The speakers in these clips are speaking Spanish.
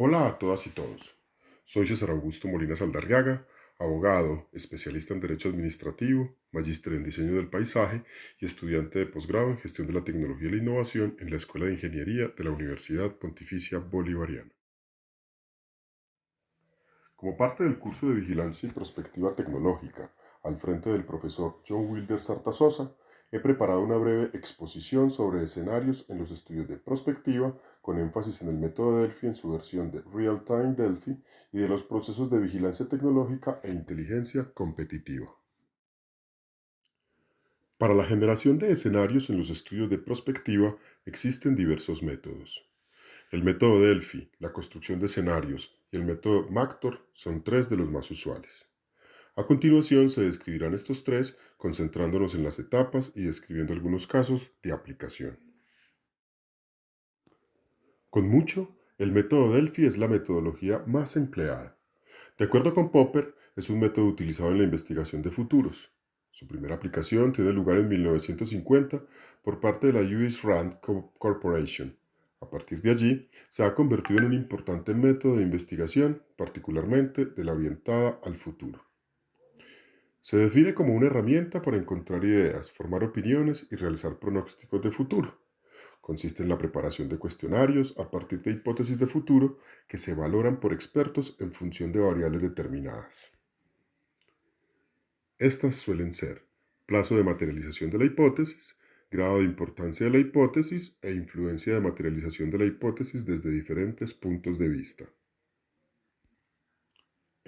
Hola a todas y todos. Soy César Augusto Molina Saldarriaga, abogado, especialista en Derecho Administrativo, magíster en Diseño del Paisaje y estudiante de posgrado en Gestión de la Tecnología y la Innovación en la Escuela de Ingeniería de la Universidad Pontificia Bolivariana. Como parte del curso de Vigilancia y Prospectiva Tecnológica al frente del profesor John Wilder Sartasosa, he preparado una breve exposición sobre escenarios en los estudios de prospectiva con énfasis en el método Delphi en su versión de Real-Time Delphi y de los procesos de vigilancia tecnológica e inteligencia competitiva. Para la generación de escenarios en los estudios de prospectiva existen diversos métodos. El método Delphi, la construcción de escenarios y el método MACTOR son tres de los más usuales. A continuación se describirán estos tres, concentrándonos en las etapas y describiendo algunos casos de aplicación. Con mucho, el método Delphi es la metodología más empleada. De acuerdo con Popper, es un método utilizado en la investigación de futuros. Su primera aplicación tiene lugar en 1950 por parte de la US Rand Corporation. A partir de allí, se ha convertido en un importante método de investigación, particularmente de la orientada al futuro. Se define como una herramienta para encontrar ideas, formar opiniones y realizar pronósticos de futuro. Consiste en la preparación de cuestionarios a partir de hipótesis de futuro que se valoran por expertos en función de variables determinadas. Estas suelen ser plazo de materialización de la hipótesis, grado de importancia de la hipótesis e influencia de materialización de la hipótesis desde diferentes puntos de vista.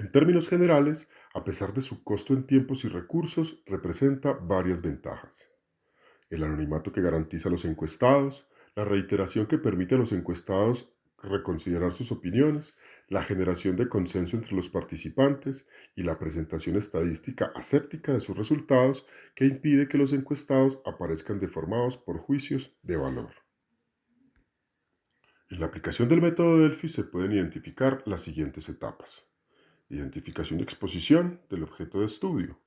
En términos generales, a pesar de su costo en tiempos y recursos, representa varias ventajas. El anonimato que garantiza a los encuestados, la reiteración que permite a los encuestados reconsiderar sus opiniones, la generación de consenso entre los participantes y la presentación estadística aséptica de sus resultados que impide que los encuestados aparezcan deformados por juicios de valor. En la aplicación del método Delphi se pueden identificar las siguientes etapas. Identificación y exposición del objeto de estudio.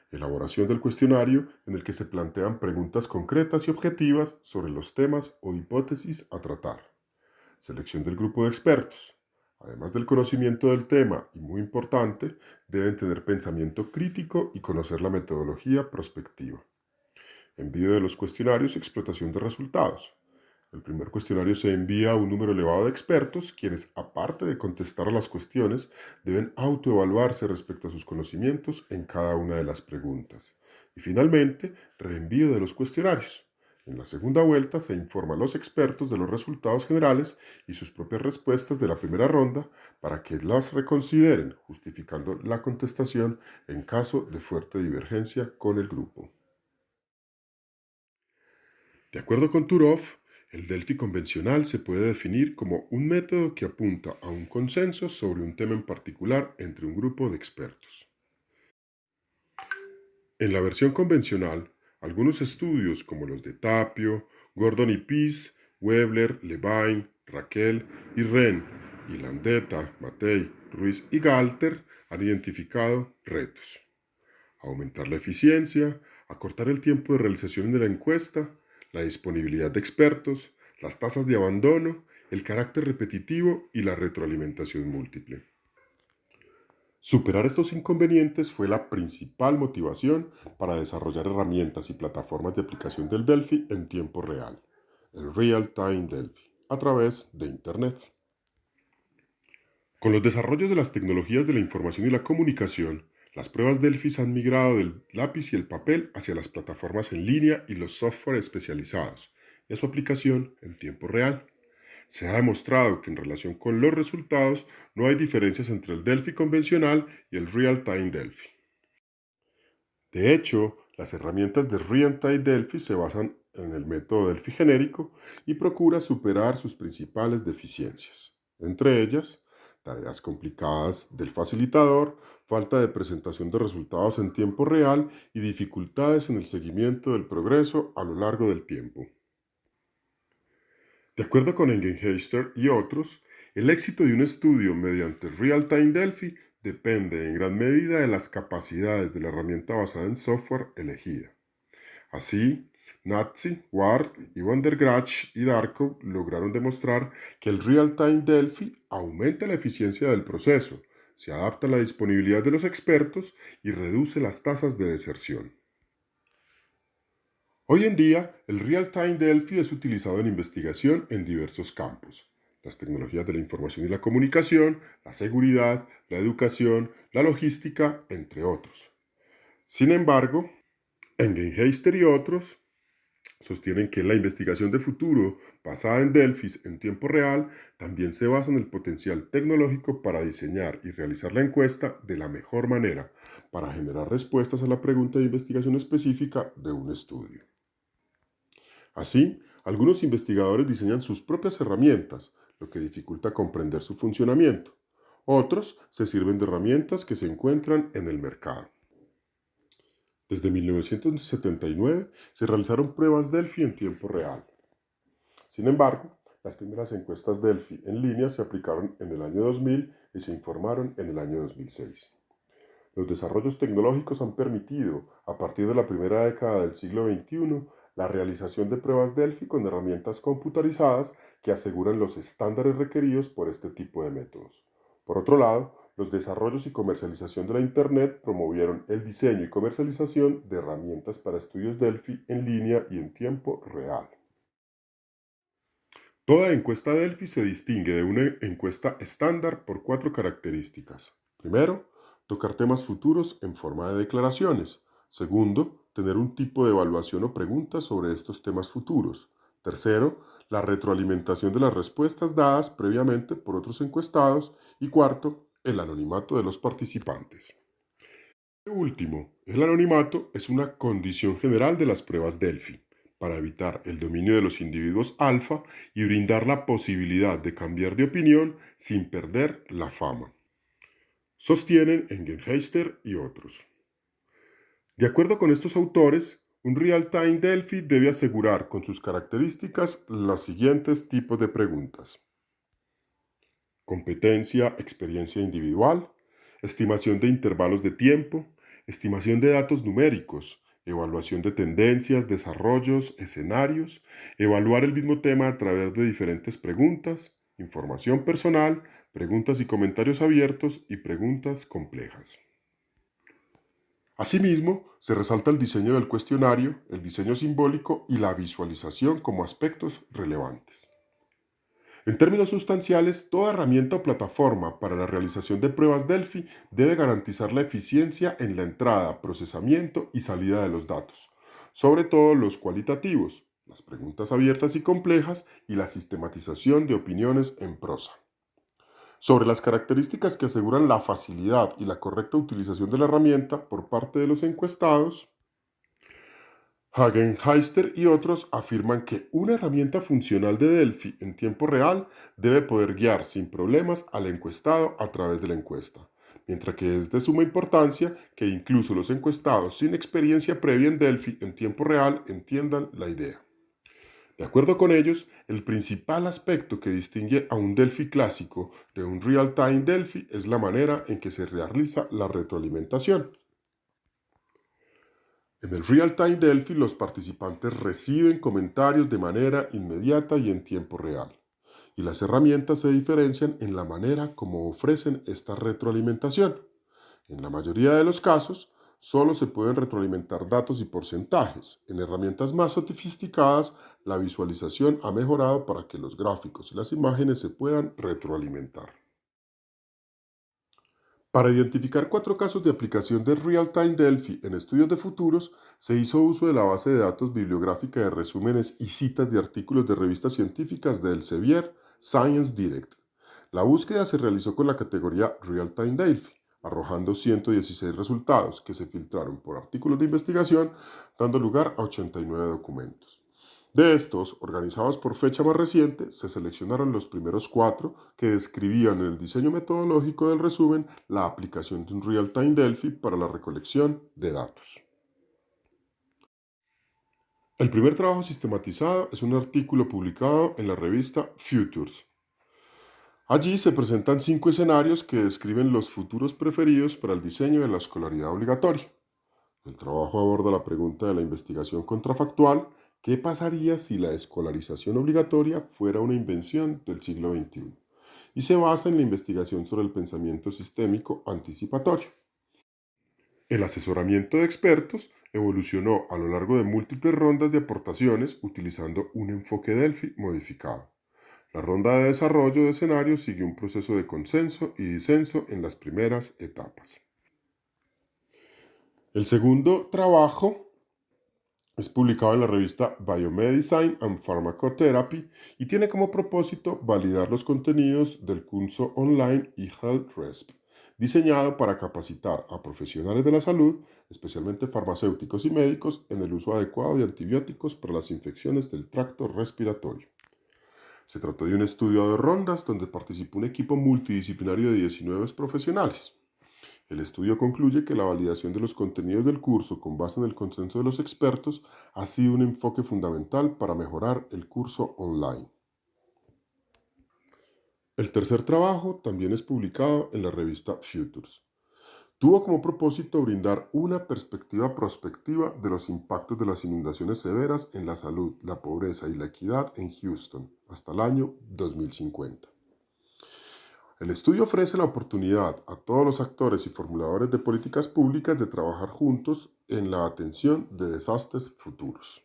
Elaboración del cuestionario en el que se plantean preguntas concretas y objetivas sobre los temas o hipótesis a tratar. Selección del grupo de expertos. Además del conocimiento del tema, y muy importante, deben tener pensamiento crítico y conocer la metodología prospectiva. Envío de los cuestionarios y explotación de resultados. El primer cuestionario se envía a un número elevado de expertos, quienes, aparte de contestar a las cuestiones, deben autoevaluarse respecto a sus conocimientos en cada una de las preguntas. Y finalmente, reenvío de los cuestionarios. En la segunda vuelta se informa a los expertos de los resultados generales y sus propias respuestas de la primera ronda para que las reconsideren, justificando la contestación en caso de fuerte divergencia con el grupo. De acuerdo con Turov, el Delphi convencional se puede definir como un método que apunta a un consenso sobre un tema en particular entre un grupo de expertos. En la versión convencional, algunos estudios como los de Tapio, Gordon y Pease, Webler, Levine, Raquel y Wren, y Landeta, Matei, Ruiz y Galter han identificado retos. Aumentar la eficiencia, acortar el tiempo de realización de la encuesta, la disponibilidad de expertos, las tasas de abandono, el carácter repetitivo y la retroalimentación múltiple. Superar estos inconvenientes fue la principal motivación para desarrollar herramientas y plataformas de aplicación del Delphi en tiempo real, el Real-Time Delphi, a través de Internet. Con los desarrollos de las tecnologías de la información y la comunicación, las pruebas Delphi han migrado del lápiz y el papel hacia las plataformas en línea y los software especializados, y a su aplicación en tiempo real. Se ha demostrado que en relación con los resultados no hay diferencias entre el Delphi convencional y el Real-Time Delphi. De hecho, las herramientas de Real-Time Delphi se basan en el método Delphi genérico y procura superar sus principales deficiencias, entre ellas, tareas complicadas del facilitador, falta de presentación de resultados en tiempo real y dificultades en el seguimiento del progreso a lo largo del tiempo. De acuerdo con Engenheister y otros, el éxito de un estudio mediante Real-Time Delphi depende en gran medida de las capacidades de la herramienta basada en software elegida. Así, Nazi, Ward, y von der Graaf y Darkov lograron demostrar que el Real-Time Delphi aumenta la eficiencia del proceso, se adapta a la disponibilidad de los expertos y reduce las tasas de deserción. Hoy en día, el Real-Time Delphi es utilizado en investigación en diversos campos: las tecnologías de la información y la comunicación, la seguridad, la educación, la logística, entre otros. Sin embargo, Engenheister y otros sostienen que la investigación de futuro basada en Delphis en tiempo real también se basa en el potencial tecnológico para diseñar y realizar la encuesta de la mejor manera para generar respuestas a la pregunta de investigación específica de un estudio. Así, algunos investigadores diseñan sus propias herramientas, lo que dificulta comprender su funcionamiento. Otros se sirven de herramientas que se encuentran en el mercado. Desde 1979 se realizaron pruebas Delphi en tiempo real. Sin embargo, las primeras encuestas Delphi en línea se aplicaron en el año 2000 y se informaron en el año 2006. Los desarrollos tecnológicos han permitido, a partir de la primera década del siglo XXI, la realización de pruebas Delphi con herramientas computarizadas que aseguran los estándares requeridos por este tipo de métodos. Por otro lado, los desarrollos y comercialización de la Internet promovieron el diseño y comercialización de herramientas para estudios Delphi en línea y en tiempo real. Toda encuesta Delphi se distingue de una encuesta estándar por cuatro características. Primero, tocar temas futuros en forma de declaraciones. Segundo, tener un tipo de evaluación o preguntas sobre estos temas futuros. Tercero, la retroalimentación de las respuestas dadas previamente por otros encuestados. Y cuarto, el anonimato de los participantes. Por último, el anonimato es una condición general de las pruebas Delphi, para evitar el dominio de los individuos alfa y brindar la posibilidad de cambiar de opinión sin perder la fama. Sostienen Engenheister y otros. De acuerdo con estos autores, un Real-Time Delphi debe asegurar con sus características los siguientes tipos de preguntas: competencia, experiencia individual, estimación de intervalos de tiempo, estimación de datos numéricos, evaluación de tendencias, desarrollos, escenarios, evaluar el mismo tema a través de diferentes preguntas, información personal, preguntas y comentarios abiertos y preguntas complejas. Asimismo, se resalta el diseño del cuestionario, el diseño simbólico y la visualización como aspectos relevantes. En términos sustanciales, toda herramienta o plataforma para la realización de pruebas Delphi debe garantizar la eficiencia en la entrada, procesamiento y salida de los datos, sobre todo los cualitativos, las preguntas abiertas y complejas y la sistematización de opiniones en prosa. Sobre las características que aseguran la facilidad y la correcta utilización de la herramienta por parte de los encuestados, Hagenheister y otros afirman que una herramienta funcional de Delphi en tiempo real debe poder guiar sin problemas al encuestado a través de la encuesta, mientras que es de suma importancia que incluso los encuestados sin experiencia previa en Delphi en tiempo real entiendan la idea. De acuerdo con ellos, el principal aspecto que distingue a un Delphi clásico de un Real-Time Delphi es la manera en que se realiza la retroalimentación. En el Real-Time Delphi, los participantes reciben comentarios de manera inmediata y en tiempo real, y las herramientas se diferencian en la manera como ofrecen esta retroalimentación. En la mayoría de los casos, solo se pueden retroalimentar datos y porcentajes. En herramientas más sofisticadas, la visualización ha mejorado para que los gráficos y las imágenes se puedan retroalimentar. Para identificar cuatro casos de aplicación de Real-Time Delphi en estudios de futuros, se hizo uso de la base de datos bibliográfica de resúmenes y citas de artículos de revistas científicas de Elsevier Science Direct. La búsqueda se realizó con la categoría Real-Time Delphi, arrojando 116 resultados que se filtraron por artículos de investigación, dando lugar a 89 documentos. De estos, organizados por fecha más reciente, se seleccionaron los primeros cuatro que describían en el diseño metodológico del resumen la aplicación de un Real-Time Delphi para la recolección de datos. El primer trabajo sistematizado es un artículo publicado en la revista Futures. Allí se presentan 5 escenarios que describen los futuros preferidos para el diseño de la escolaridad obligatoria. El trabajo aborda la pregunta de la investigación contrafactual: ¿Qué pasaría si la escolarización obligatoria fuera una invención del siglo XXI? Y se basa en la investigación sobre el pensamiento sistémico anticipatorio. El asesoramiento de expertos evolucionó a lo largo de múltiples rondas de aportaciones utilizando un enfoque Delphi modificado. La ronda de desarrollo de escenarios siguió un proceso de consenso y disenso en las primeras etapas. El segundo trabajo es publicado en la revista Biomedicine and Pharmacotherapy y tiene como propósito validar los contenidos del curso online eHealth diseñado para capacitar a profesionales de la salud, especialmente farmacéuticos y médicos, en el uso adecuado de antibióticos para las infecciones del tracto respiratorio. Se trató de un estudio de rondas donde participó un equipo multidisciplinario de 19 profesionales. El estudio concluye que la validación de los contenidos del curso con base en el consenso de los expertos ha sido un enfoque fundamental para mejorar el curso online. El tercer trabajo también es publicado en la revista Futures. Tuvo como propósito brindar una perspectiva prospectiva de los impactos de las inundaciones severas en la salud, la pobreza y la equidad en Houston hasta el año 2050. El estudio ofrece la oportunidad a todos los actores y formuladores de políticas públicas de trabajar juntos en la atención de desastres futuros.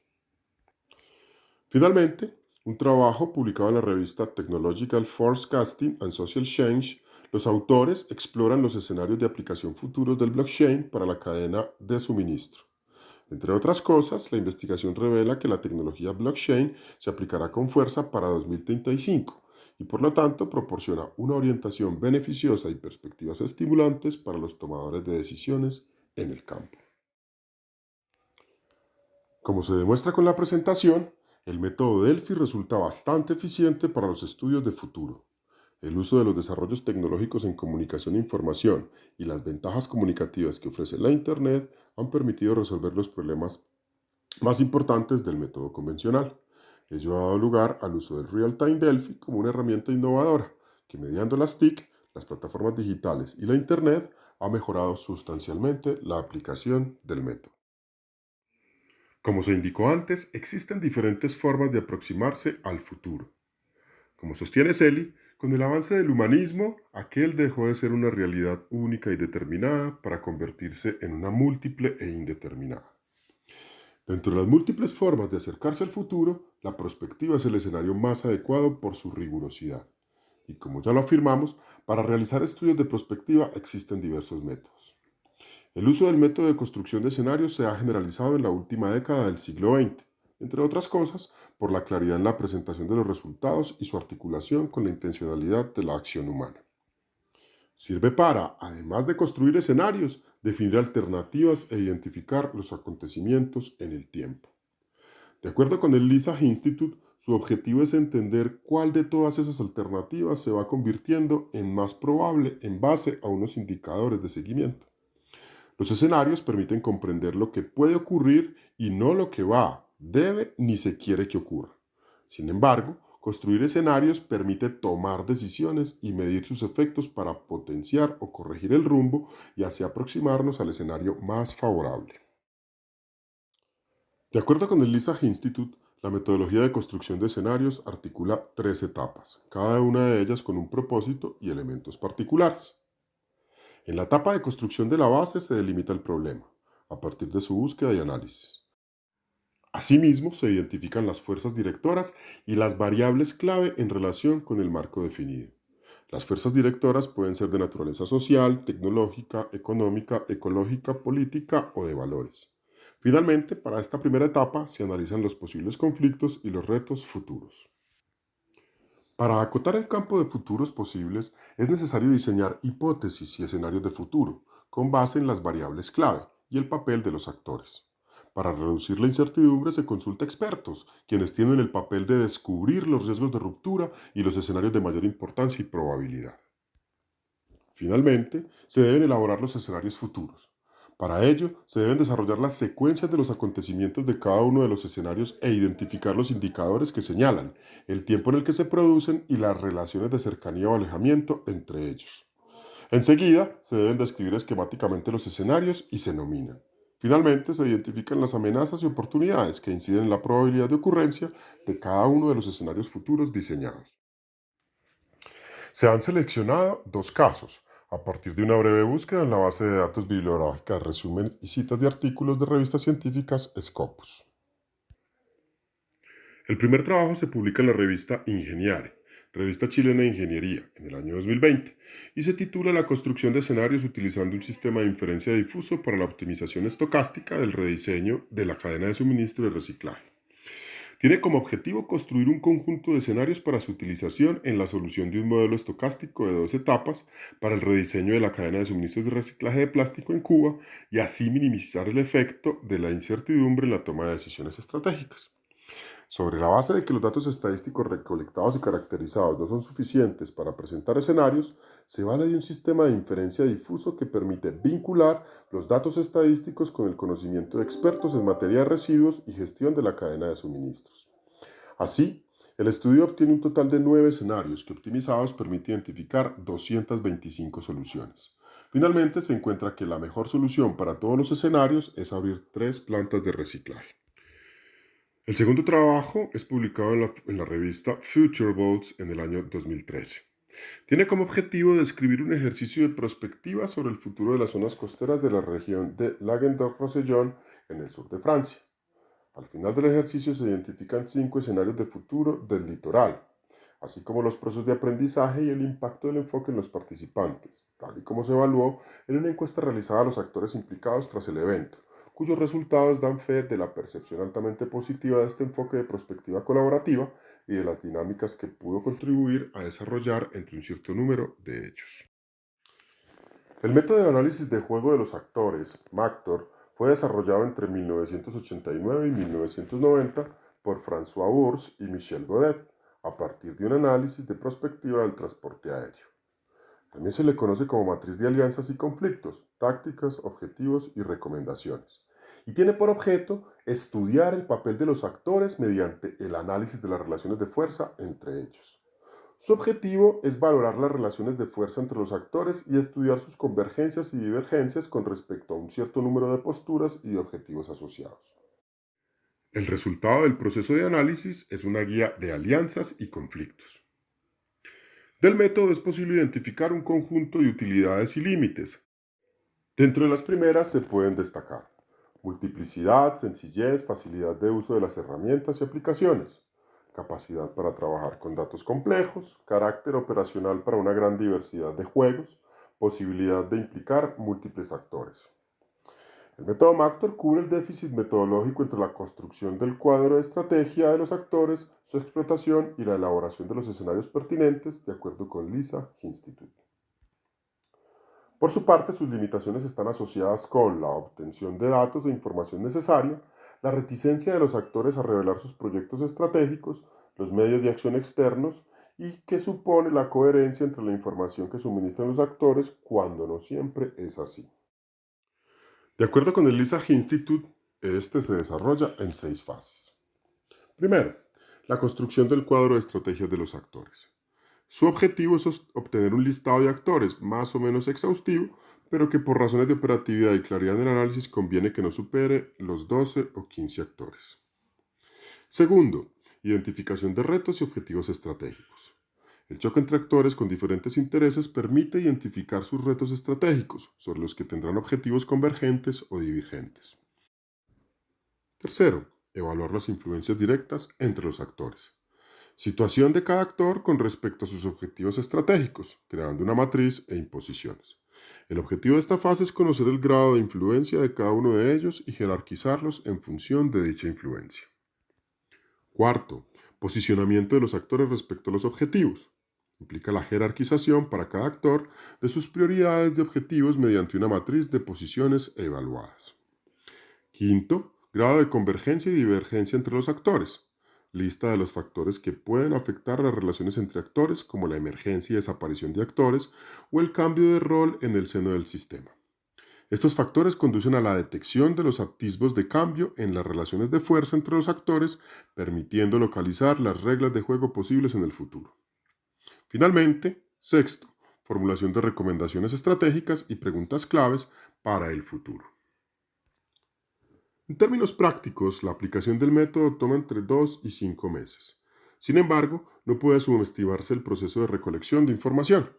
Finalmente, un trabajo publicado en la revista Technological Forecasting and Social Change, los autores exploran los escenarios de aplicación futuros del blockchain para la cadena de suministro. Entre otras cosas, la investigación revela que la tecnología blockchain se aplicará con fuerza para 2035 y por lo tanto proporciona una orientación beneficiosa y perspectivas estimulantes para los tomadores de decisiones en el campo. Como se demuestra con la presentación, el método Delphi resulta bastante eficiente para los estudios de futuro. El uso de los desarrollos tecnológicos en comunicación e información y las ventajas comunicativas que ofrece la Internet han permitido resolver los problemas más importantes del método convencional. Ello ha dado lugar al uso del Real-Time Delphi como una herramienta innovadora que mediante las TIC, las plataformas digitales y la Internet ha mejorado sustancialmente la aplicación del método. Como se indicó antes, existen diferentes formas de aproximarse al futuro. Como sostiene Selly, con el avance del humanismo, aquel dejó de ser una realidad única y determinada para convertirse en una múltiple e indeterminada. Dentro de las múltiples formas de acercarse al futuro, la prospectiva es el escenario más adecuado por su rigurosidad. Y como ya lo afirmamos, para realizar estudios de prospectiva existen diversos métodos. El uso del método de construcción de escenarios se ha generalizado en la última década del siglo XX, entre otras cosas, por la claridad en la presentación de los resultados y su articulación con la intencionalidad de la acción humana. Sirve para, además de construir escenarios, definir alternativas e identificar los acontecimientos en el tiempo. De acuerdo con el Lisa Institute, su objetivo es entender cuál de todas esas alternativas se va convirtiendo en más probable en base a unos indicadores de seguimiento. Los escenarios permiten comprender lo que puede ocurrir y no lo que va, debe ni se quiere que ocurra. Sin embargo, construir escenarios permite tomar decisiones y medir sus efectos para potenciar o corregir el rumbo y así aproximarnos al escenario más favorable. De acuerdo con el Lisa Institute, la metodología de construcción de escenarios articula tres etapas, cada una de ellas con un propósito y elementos particulares. En la etapa de construcción de la base se delimita el problema, a partir de su búsqueda y análisis. Asimismo, se identifican las fuerzas directoras y las variables clave en relación con el marco definido. Las fuerzas directoras pueden ser de naturaleza social, tecnológica, económica, ecológica, política o de valores. Finalmente, para esta primera etapa se analizan los posibles conflictos y los retos futuros. Para acotar el campo de futuros posibles, es necesario diseñar hipótesis y escenarios de futuro, con base en las variables clave y el papel de los actores. Para reducir la incertidumbre se consulta a expertos, quienes tienen el papel de descubrir los riesgos de ruptura y los escenarios de mayor importancia y probabilidad. Finalmente, se deben elaborar los escenarios futuros. Para ello, se deben desarrollar las secuencias de los acontecimientos de cada uno de los escenarios e identificar los indicadores que señalan, el tiempo en el que se producen y las relaciones de cercanía o alejamiento entre ellos. Enseguida, se deben describir esquemáticamente los escenarios y se nominan. Finalmente, se identifican las amenazas y oportunidades que inciden en la probabilidad de ocurrencia de cada uno de los escenarios futuros diseñados. Se han seleccionado dos casos, a partir de una breve búsqueda en la base de datos bibliográfica, resumen y citas de artículos de revistas científicas Scopus. El primer trabajo se publica en la revista Ingeniare, revista chilena de ingeniería, en el año 2020, y se titula La construcción de escenarios utilizando un sistema de inferencia difuso para la optimización estocástica del rediseño de la cadena de suministro y reciclaje. Tiene como objetivo construir un conjunto de escenarios para su utilización en la solución de un modelo estocástico de dos etapas para el rediseño de la cadena de suministros de reciclaje de plástico en Cuba y así minimizar el efecto de la incertidumbre en la toma de decisiones estratégicas. Sobre la base de que los datos estadísticos recolectados y caracterizados no son suficientes para presentar escenarios, se vale de un sistema de inferencia difuso que permite vincular los datos estadísticos con el conocimiento de expertos en materia de residuos y gestión de la cadena de suministros. Así, el estudio obtiene un total de 9 escenarios que optimizados permite identificar 225 soluciones. Finalmente, se encuentra que la mejor solución para todos los escenarios es abrir 3 plantas de reciclaje. El segundo trabajo es publicado en la revista Future Bolts en el año 2013. Tiene como objetivo describir un ejercicio de prospectiva sobre el futuro de las zonas costeras de la región de Languedoc-Roussillon en el sur de Francia. Al final del ejercicio se identifican 5 escenarios de futuro del litoral, así como los procesos de aprendizaje y el impacto del enfoque en los participantes, tal y como se evaluó en una encuesta realizada a los actores implicados tras el evento, cuyos resultados dan fe de la percepción altamente positiva de este enfoque de prospectiva colaborativa y de las dinámicas que pudo contribuir a desarrollar entre un cierto número de hechos. El método de análisis de juego de los actores, MACTOR, fue desarrollado entre 1989 y 1990 por François Bourse y Michel Godet, a partir de un análisis de prospectiva del transporte aéreo. También se le conoce como matriz de alianzas y conflictos, tácticas, objetivos y recomendaciones. Y tiene por objeto estudiar el papel de los actores mediante el análisis de las relaciones de fuerza entre ellos. Su objetivo es valorar las relaciones de fuerza entre los actores y estudiar sus convergencias y divergencias con respecto a un cierto número de posturas y de objetivos asociados. El resultado del proceso de análisis es una guía de alianzas y conflictos. Del método es posible identificar un conjunto de utilidades y límites. Dentro de las primeras se pueden destacar multiplicidad, sencillez, facilidad de uso de las herramientas y aplicaciones, capacidad para trabajar con datos complejos, carácter operacional para una gran diversidad de juegos, posibilidad de implicar múltiples actores. El método MACTOR cubre el déficit metodológico entre la construcción del cuadro de estrategia de los actores, su explotación y la elaboración de los escenarios pertinentes de acuerdo con Lisa Institute. Por su parte, sus limitaciones están asociadas con la obtención de datos e información necesaria, la reticencia de los actores a revelar sus proyectos estratégicos, los medios de acción externos y que supone la coherencia entre la información que suministran los actores cuando no siempre es así. De acuerdo con el Lisa Institute, este se desarrolla en 6 fases. Primero, la construcción del cuadro de estrategias de los actores. Su objetivo es obtener un listado de actores más o menos exhaustivo, pero que por razones de operatividad y claridad en el análisis conviene que no supere los 12 o 15 actores. Segundo, identificación de retos y objetivos estratégicos. El choque entre actores con diferentes intereses permite identificar sus retos estratégicos, sobre los que tendrán objetivos convergentes o divergentes. Tercero, evaluar las influencias directas entre los actores. Situación de cada actor con respecto a sus objetivos estratégicos, creando una matriz e imposiciones. El objetivo de esta fase es conocer el grado de influencia de cada uno de ellos y jerarquizarlos en función de dicha influencia. Cuarto, posicionamiento de los actores respecto a los objetivos. Implica la jerarquización para cada actor de sus prioridades de objetivos mediante una matriz de posiciones evaluadas. Quinto, grado de convergencia y divergencia entre los actores. Lista de los factores que pueden afectar las relaciones entre actores, como la emergencia y desaparición de actores o el cambio de rol en el seno del sistema. Estos factores conducen a la detección de los atisbos de cambio en las relaciones de fuerza entre los actores, permitiendo localizar las reglas de juego posibles en el futuro. Finalmente, sexto, formulación de recomendaciones estratégicas y preguntas claves para el futuro. En términos prácticos, la aplicación del método toma entre 2 y 5 meses. Sin embargo, no puede subestimarse el proceso de recolección de información.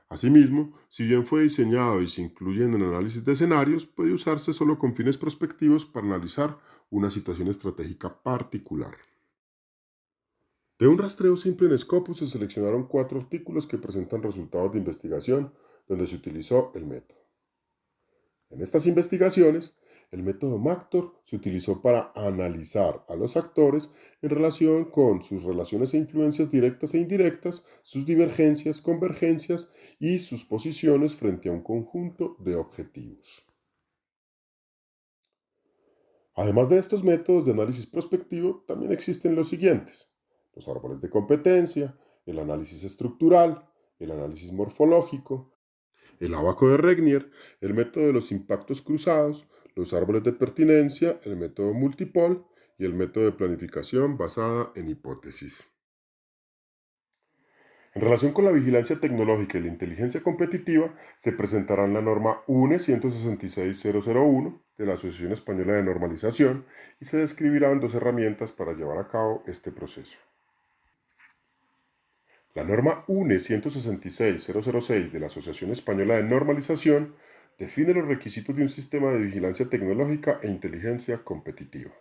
Asimismo, si bien fue diseñado y se incluye en el análisis de escenarios, puede usarse solo con fines prospectivos para analizar una situación estratégica particular. De un rastreo simple en Scopus se seleccionaron 4 artículos que presentan resultados de investigación donde se utilizó el método. En estas investigaciones, el método MACTOR se utilizó para analizar a los actores en relación con sus relaciones e influencias directas e indirectas, sus divergencias, convergencias y sus posiciones frente a un conjunto de objetivos. Además de estos métodos de análisis prospectivo, también existen los siguientes: los árboles de competencia, el análisis estructural, el análisis morfológico, el abaco de Regnier, el método de los impactos cruzados, los árboles de pertinencia, el método multipol y el método de planificación basada en hipótesis. En relación con la vigilancia tecnológica y la inteligencia competitiva, se presentarán la norma UNE 166001 de la Asociación Española de Normalización y se describirán 2 herramientas para llevar a cabo este proceso. La norma UNE 166006 de la Asociación Española de Normalización define los requisitos de un sistema de vigilancia tecnológica e inteligencia competitiva.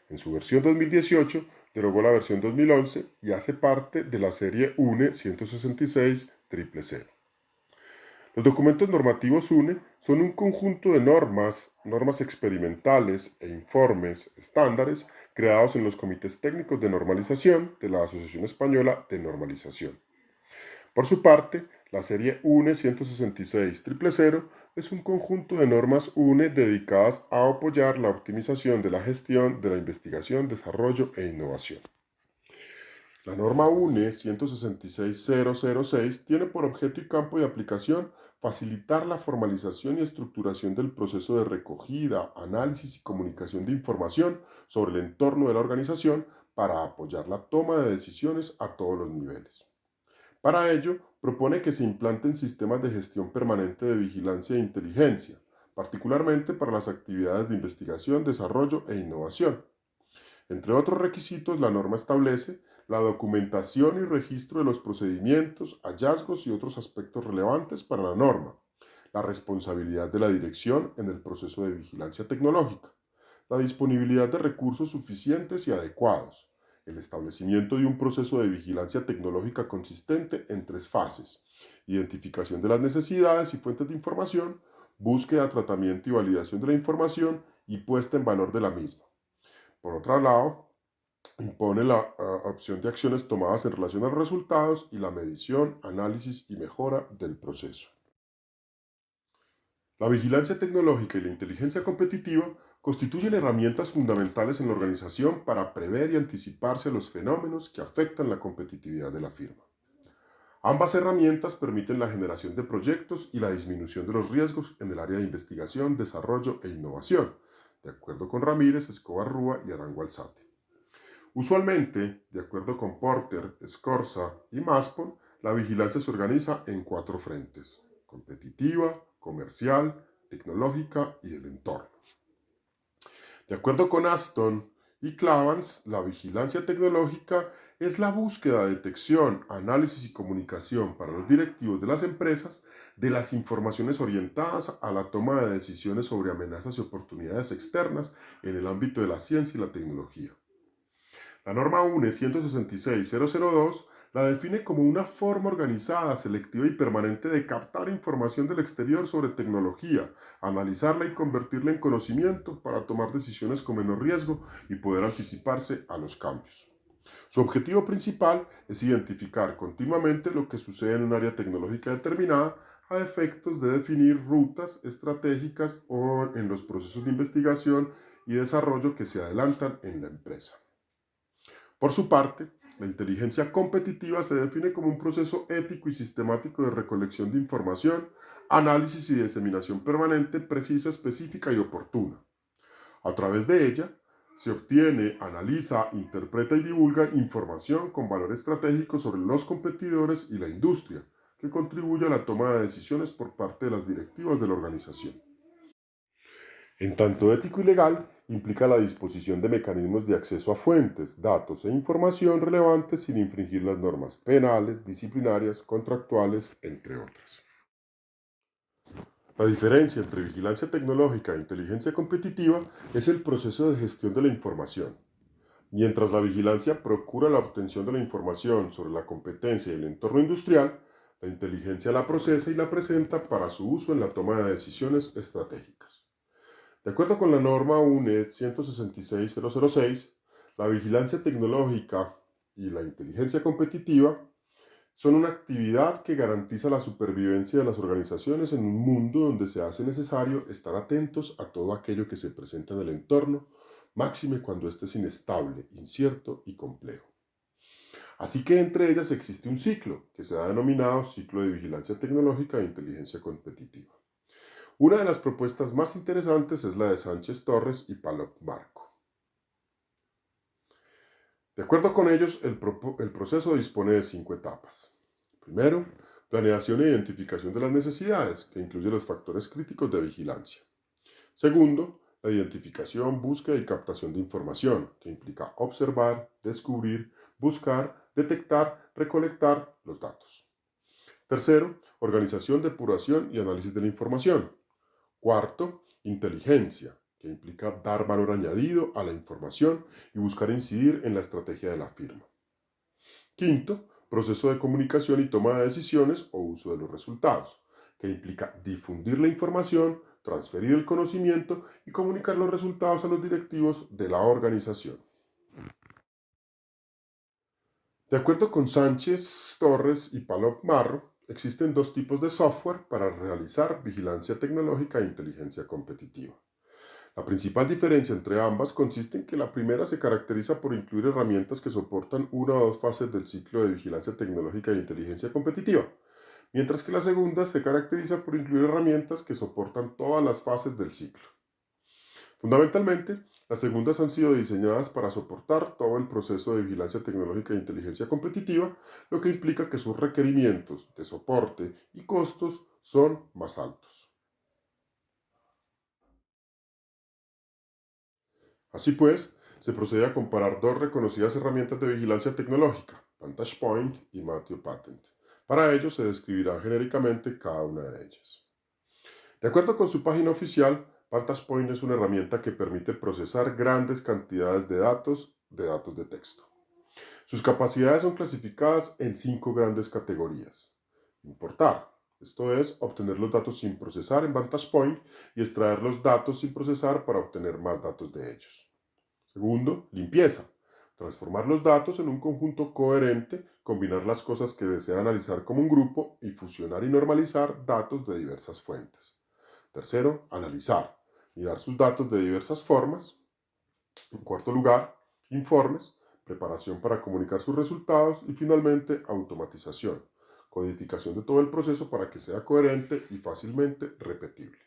En su versión 2018 derogó la versión 2011 y hace parte de la serie UNE 166.000. Los documentos normativos UNE son un conjunto de normas experimentales e informes estándares creados en los comités técnicos de normalización de la Asociación Española de Normalización. Por su parte, la serie UNE 166.000 es un conjunto de normas UNE dedicadas a apoyar la optimización de la gestión de la investigación, desarrollo e innovación. La norma UNE 166006 tiene por objeto y campo de aplicación facilitar la formalización y estructuración del proceso de recogida, análisis y comunicación de información sobre el entorno de la organización para apoyar la toma de decisiones a todos los niveles. Para ello, propone que se implanten sistemas de gestión permanente de vigilancia e inteligencia, particularmente para las actividades de investigación, desarrollo e innovación. Entre otros requisitos, la norma establece la documentación y registro de los procedimientos, hallazgos y otros aspectos relevantes para la norma, la responsabilidad de la dirección en el proceso de vigilancia tecnológica, la disponibilidad de recursos suficientes y adecuados, el establecimiento de un proceso de vigilancia tecnológica consistente en 3 fases: identificación de las necesidades y fuentes de información, búsqueda, tratamiento y validación de la información y puesta en valor de la misma. Por otro lado, impone la opción de acciones tomadas en relación a los resultados y la medición, análisis y mejora del proceso. La vigilancia tecnológica y la inteligencia competitiva constituyen herramientas fundamentales en la organización para prever y anticiparse a los fenómenos que afectan la competitividad de la firma. Ambas herramientas permiten la generación de proyectos y la disminución de los riesgos en el área de investigación, desarrollo e innovación, de acuerdo con Ramírez, Escobar Rúa y Arango Alzate. Usualmente, de acuerdo con Porter, Scorza y Maspon, la vigilancia se organiza en 4 frentes: competitiva, comercial, tecnológica y del entorno. De acuerdo con Aston y Clavans, la vigilancia tecnológica es la búsqueda, detección, análisis y comunicación para los directivos de las empresas de las informaciones orientadas a la toma de decisiones sobre amenazas y oportunidades externas en el ámbito de la ciencia y la tecnología. La norma UNE 166002 la define como una forma organizada, selectiva y permanente de captar información del exterior sobre tecnología, analizarla y convertirla en conocimiento para tomar decisiones con menor riesgo y poder anticiparse a los cambios. Su objetivo principal es identificar continuamente lo que sucede en un área tecnológica determinada a efectos de definir rutas estratégicas o en los procesos de investigación y desarrollo que se adelantan en la empresa. Por su parte, la inteligencia competitiva se define como un proceso ético y sistemático de recolección de información, análisis y diseminación permanente, precisa, específica y oportuna. A través de ella, se obtiene, analiza, interpreta y divulga información con valor estratégico sobre los competidores y la industria, que contribuye a la toma de decisiones por parte de las directivas de la organización. En tanto ético y legal, implica la disposición de mecanismos de acceso a fuentes, datos e información relevantes sin infringir las normas penales, disciplinarias, contractuales, entre otras. La diferencia entre vigilancia tecnológica e inteligencia competitiva es el proceso de gestión de la información. Mientras la vigilancia procura la obtención de la información sobre la competencia y el entorno industrial, la inteligencia la procesa y la presenta para su uso en la toma de decisiones estratégicas. De acuerdo con la norma UNED 166006, la vigilancia tecnológica y la inteligencia competitiva son una actividad que garantiza la supervivencia de las organizaciones en un mundo donde se hace necesario estar atentos a todo aquello que se presenta en el entorno, máxime cuando éste es inestable, incierto y complejo. Así que entre ellas existe un ciclo, que se ha denominado ciclo de vigilancia tecnológica e inteligencia competitiva. Una de las propuestas más interesantes es la de Sánchez Torres y Palop Marco. De acuerdo con ellos, el proceso dispone de 5 etapas. Primero, planeación e identificación de las necesidades, que incluye los factores críticos de vigilancia. Segundo, la identificación, búsqueda y captación de información, que implica observar, descubrir, buscar, detectar, recolectar los datos. Tercero, organización, depuración y análisis de la información. Cuarto, inteligencia, que implica dar valor añadido a la información y buscar incidir en la estrategia de la firma. Quinto, proceso de comunicación y toma de decisiones o uso de los resultados, que implica difundir la información, transferir el conocimiento y comunicar los resultados a los directivos de la organización. De acuerdo con Sánchez, Torres y Palop Marro, existen dos tipos de software para realizar vigilancia tecnológica e inteligencia competitiva. La principal diferencia entre ambas consiste en que la primera se caracteriza por incluir herramientas que soportan una o dos fases del ciclo de vigilancia tecnológica e inteligencia competitiva, mientras que la segunda se caracteriza por incluir herramientas que soportan todas las fases del ciclo. Fundamentalmente, las segundas han sido diseñadas para soportar todo el proceso de vigilancia tecnológica e inteligencia competitiva, lo que implica que sus requerimientos de soporte y costos son más altos. Así pues, se procede a comparar dos reconocidas herramientas de vigilancia tecnológica, VantagePoint y Matthew Patent. Para ello se describirá genéricamente cada una de ellas. De acuerdo con su página oficial, VantagePoint es una herramienta que permite procesar grandes cantidades de datos de texto. Sus capacidades son clasificadas en 5 grandes categorías. Importar, esto es, obtener los datos sin procesar en VantagePoint y extraer los datos sin procesar para obtener más datos de ellos. Segundo, limpieza. Transformar los datos en un conjunto coherente, combinar las cosas que desea analizar como un grupo y fusionar y normalizar datos de diversas fuentes. Tercero, analizar. Mirar sus datos de diversas formas. En cuarto lugar, informes, preparación para comunicar sus resultados y finalmente automatización, codificación de todo el proceso para que sea coherente y fácilmente repetible.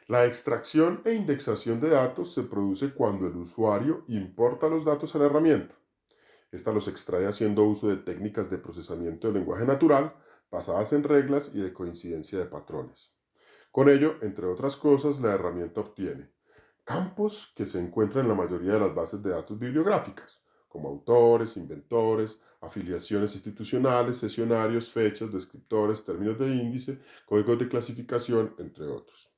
La extracción e indexación de datos se produce cuando el usuario importa los datos a la herramienta. Esta los extrae haciendo uso de técnicas de procesamiento de lenguaje natural basadas en reglas y de coincidencia de patrones. Con ello, entre otras cosas, la herramienta obtiene campos que se encuentran en la mayoría de las bases de datos bibliográficas, como autores, inventores, afiliaciones institucionales, sesionarios, fechas, descriptores, términos de índice, códigos de clasificación, entre otros.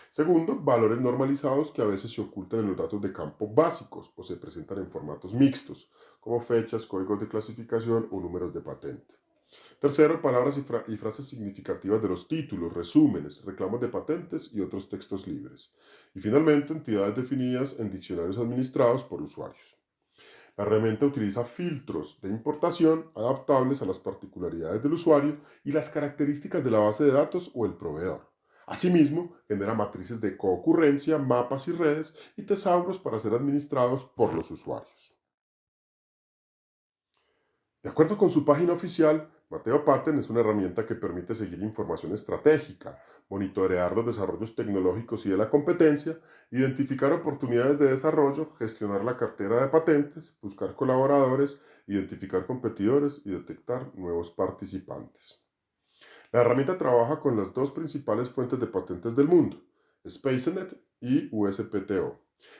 Segundo, valores normalizados que a veces se ocultan en los datos de campo básicos o se presentan en formatos mixtos, como fechas, códigos de clasificación o números de patente. Tercero, palabras y frases significativas de los títulos, resúmenes, reclamos de patentes y otros textos libres. Y finalmente, entidades definidas en diccionarios administrados por usuarios. La herramienta utiliza filtros de importación adaptables a las particularidades del usuario y las características de la base de datos o el proveedor. Asimismo, genera matrices de coocurrencia, mapas y redes y tesauros para ser administrados por los usuarios. De acuerdo con su página oficial, Mateo Patent es una herramienta que permite seguir información estratégica, monitorear los desarrollos tecnológicos y de la competencia, identificar oportunidades de desarrollo, gestionar la cartera de patentes, buscar colaboradores, identificar competidores y detectar nuevos participantes. La herramienta trabaja con las dos principales fuentes de patentes del mundo, SpaceNet y USPTO.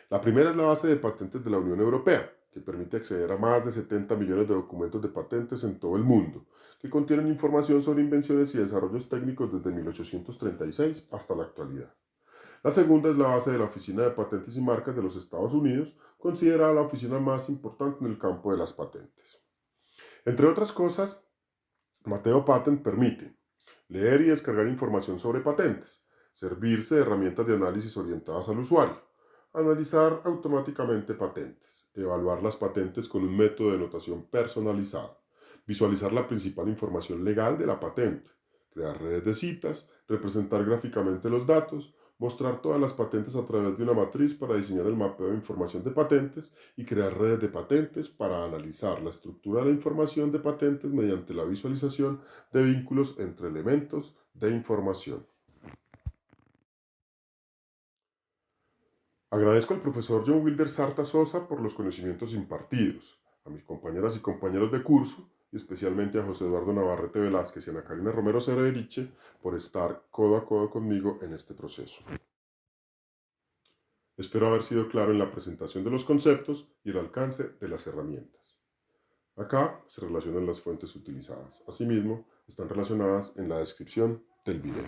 La primera es la base de patentes de la Unión Europea, que permite acceder a más de 70 millones de documentos de patentes en todo el mundo, que contienen información sobre invenciones y desarrollos técnicos desde 1836 hasta la actualidad. La segunda es la base de la Oficina de Patentes y Marcas de los Estados Unidos, considerada la oficina más importante en el campo de las patentes. Entre otras cosas, Mateo Patent permite leer y descargar información sobre patentes, servirse de herramientas de análisis orientadas al usuario, analizar automáticamente patentes, evaluar las patentes con un método de notación personalizado, visualizar la principal información legal de la patente, crear redes de citas, representar gráficamente los datos, mostrar todas las patentes a través de una matriz para diseñar el mapeo de información de patentes y crear redes de patentes para analizar la estructura de la información de patentes mediante la visualización de vínculos entre elementos de información. Agradezco al profesor John Wilder Sarta Sosa por los conocimientos impartidos, a mis compañeras y compañeros de curso, y especialmente a José Eduardo Navarrete Velázquez y a Ana Karina Romero Cereveriche por estar codo a codo conmigo en este proceso. Espero haber sido claro en la presentación de los conceptos y el alcance de las herramientas. Acá se relacionan las fuentes utilizadas. Asimismo, están relacionadas en la descripción del video.